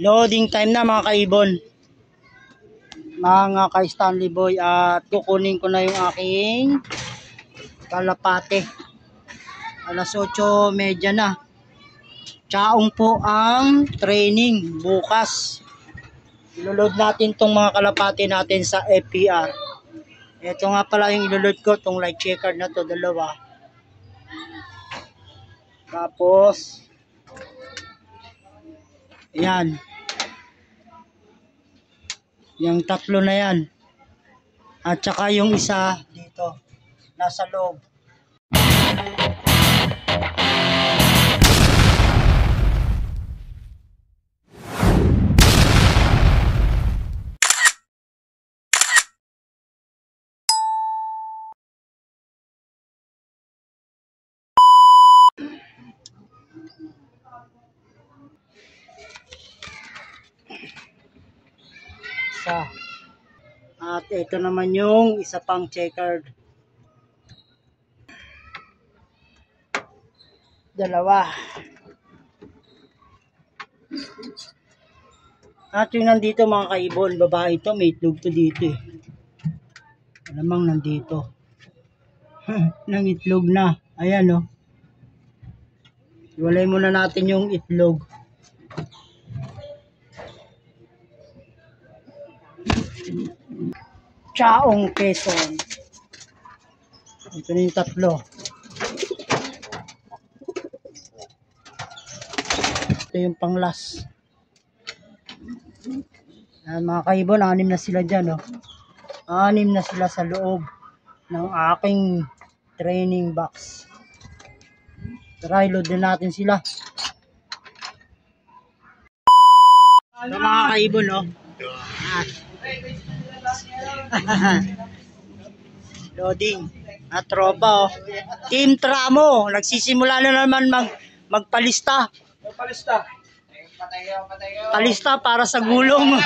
Loading time na mga kaibon. Mga kay Stanley Boy, at kukunin ko na yung aking kalapate. Alas 8:30 na. Tsaong po ang training bukas. Iloload natin tong mga kalapate natin sa FPR. Ito nga pala yung iloload ko, tong light checker na to, dalawa. Tapos yan. Yung tatlo na yan. At saka yung isa dito, nasa loob. At ito naman yung isa pang checkered. Dalawa. At yung nandito mga kaibon, babae ito, may itlog to dito eh. Alamang nandito. Nang itlog na. Ayan oh. Iwalay muna natin yung itlog. Tsaong Quezon. Ito na yung tatlo. Ito yung panglas. Yan, mga kaibon, 6 na sila dyan. Oh. 6 na sila sa loob ng aking training box. Tara, load din natin sila. Ito mga kaibon, oh. Loading at tropa oh. Team Tramo nagsisimula na naman magpalista. Palista para sa gulong.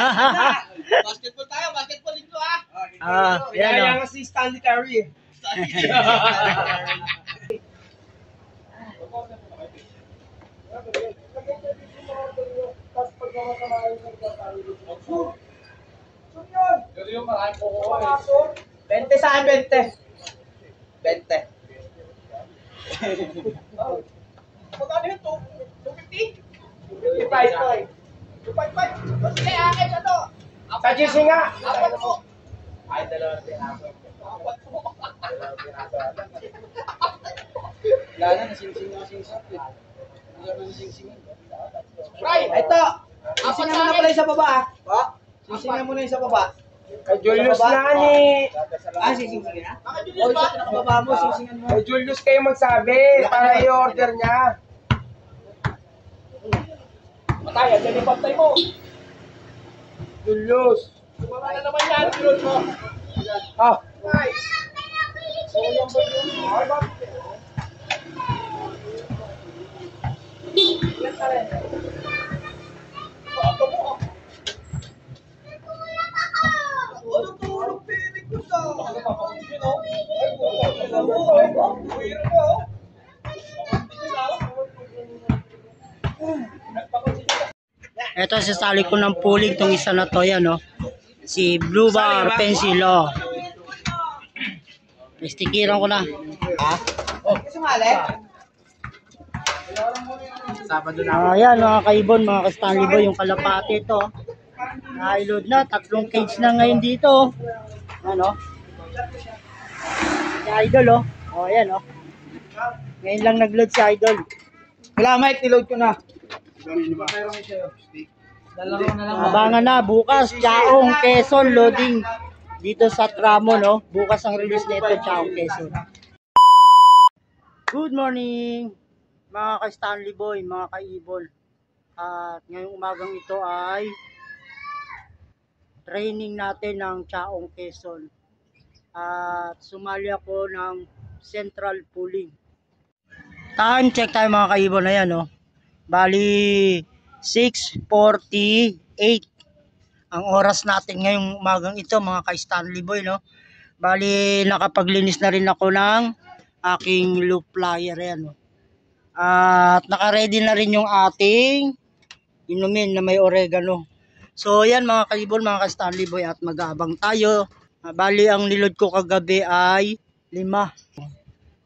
Basketball tayo, basketball dito Yan oh. Si Stanley Curry. Yung maraming kukuha eh. 20 sa akin, 20. 20. Magkano yun? 250? 255. 255. Sige, akin na to. Sa GC nga. Apat po. Ay, dalawang pinaso. Apat po. Dalawang pinaso. Wala na, nasingsing na singsing. Wala na nasingsing. Right. Ito. Sisingan mo na pala yung sa baba. Ha? Sisingan mo na yung sa baba. Kay Julius na ni. Sisingan na? Baka Julius ba? Nakababa mo, sisingan mo. Kay Julius kayo magsabi para i-order niya. Mataya, dyan yung pantay mo. Julius. Sumama na naman yan, Julius mo. Nice. Yan ka rin. Ito mo. Ano tulog pinig ko sa? Ito sasali ko ng pulig tong isa na to yan oh. Si Blue Bar Pencil oh. Stikiran ko na. Sumali? Ayan mga kaibon, mga ka-Stanley Boy, yung kalapate ito. Na-load na, 3 cage na ngayon dito. Ano? Si Idol oh. Oh, ayan oh. Ngayon lang nag-load si Idol. Wala Mike, niload ko na. Abangan na bukas, Tsaong Quezon loading dito sa Tramo no. Bukas ang release nito, Tsaong Quezon. Good morning mga ka-Stanley Boy, mga ka-Ibol. At ngayong umagang ito ay training natin ng Tsaong Quezon. At sumali ako ng Central Pooling. Time check tayo mga ka-Ibol, ayan no. Bali 6:48 ang oras natin ngayong umagang ito mga ka-Stanley Boy no. Bali nakapaglinis na rin ako ng aking loop flyer yan no. At naka-ready na rin yung ating inumin na may oregano. So yan mga kaibon, mga ka-Stanley Boy, at mag-aabang tayo. Bali ang nilod ko kagabi ay 5.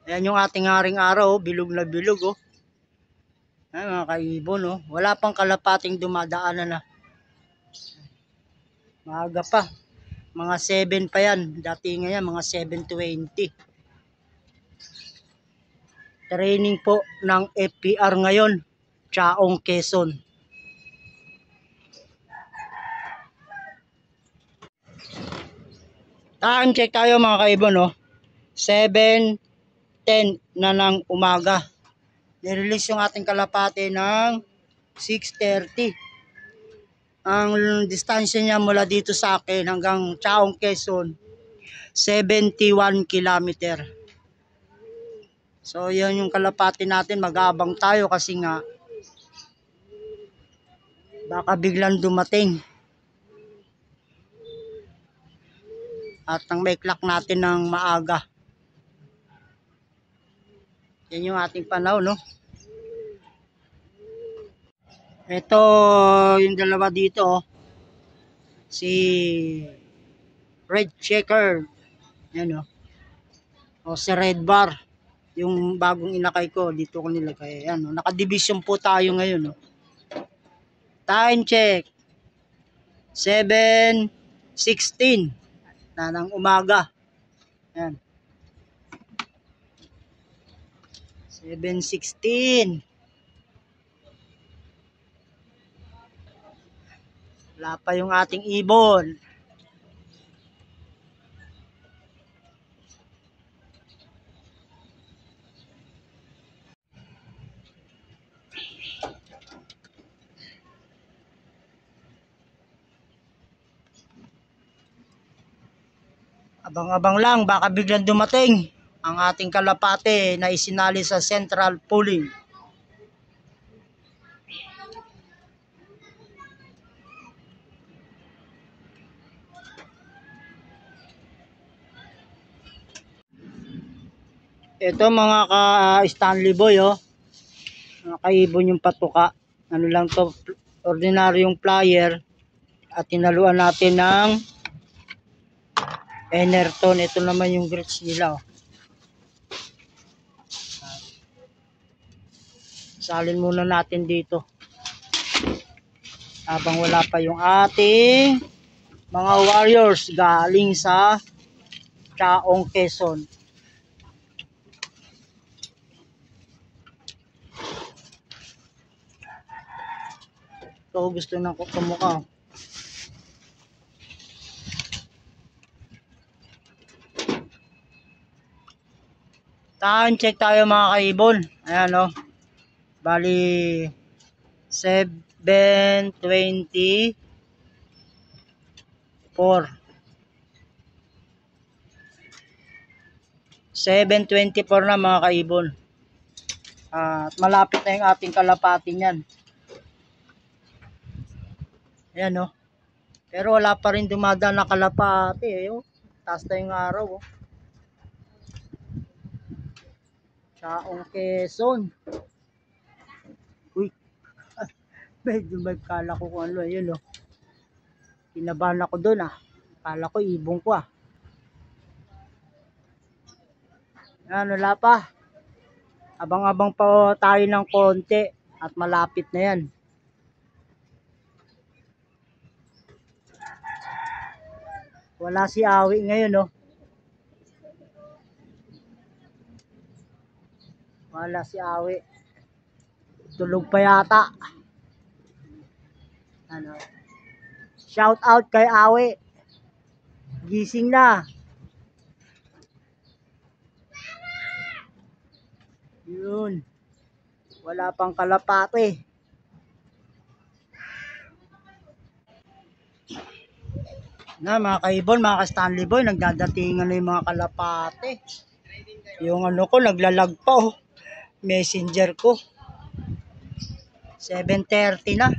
Ayan yung ating haring araw, bilog na bilog oh. Ayan mga kaibon oh. Wala pang kalapating dumadaanan na. Maaga pa. Mga 7 pa yan. Dati ngayon mga 7:20. Training po ng FPR ngayon. Chaong, Quezon. Time check tayo mga kaibon no. 7:10 na ng umaga. Nirelease yung ating kalapate ng 6:30. Ang distansya niya mula dito sa akin hanggang Chaong, Quezon, 71 kilometer. So yan yung kalapate natin, mag-aabang tayo kasi nga baka biglang dumating. At nang may clock natin ng maaga. Yan yung ating panahon no. Ito yung dalawa dito oh. Si Red Checker. Yan oh. O si Red Bar. Yung bagong inakay ko dito ko nilagay. Yan oh. Naka-division po tayo ngayon oh. Time check. 7:16 na ng umaga. Yan. 7:16. Wala pa yung ating ibon. Abang-abang lang, baka biglang dumating ang ating kalapate na isinali sa central pooling. Ito mga ka-Stanley Boy oh. Mga kaibon yung patuka. Ano lang to, ordinaryong plier at tinaluan natin ng Enerton. Ito naman yung grits nila oh. Salin muna natin dito habang wala pa yung ating mga warriors galing sa Chaong, Quezon. Ito gusto na ko kumukha. Time check tayo mga kaibon. Ayan o. Bali 7:24. 7:24 na mga kaibon. At malapit na yung ating kalapati niyan. Ayan o. Pero wala pa rin dumadaan na kalapati eh. Oh. Taas na yung araw oh. Chaong, Quezon. Uy. Medyo may kala ko kung ano. Ayun oh. Kinabahan ako doon ah. Kala ko ibong ko ah. Ayan, wala pa. Abang-abang pa tayo ng konti at malapit na yan. Wala si Awi ngayon no. Wala si Awi. Tulog pa yata. Ano? Shout out kay Awi. Gising na. Yun. Wala pang kalapate. Na mga kaibon, mga ka-Stanley Boy, nagdadatingan na yung mga kalapate. Yung ano ko, naglalag pa oh. Messenger ko. 7:30 na.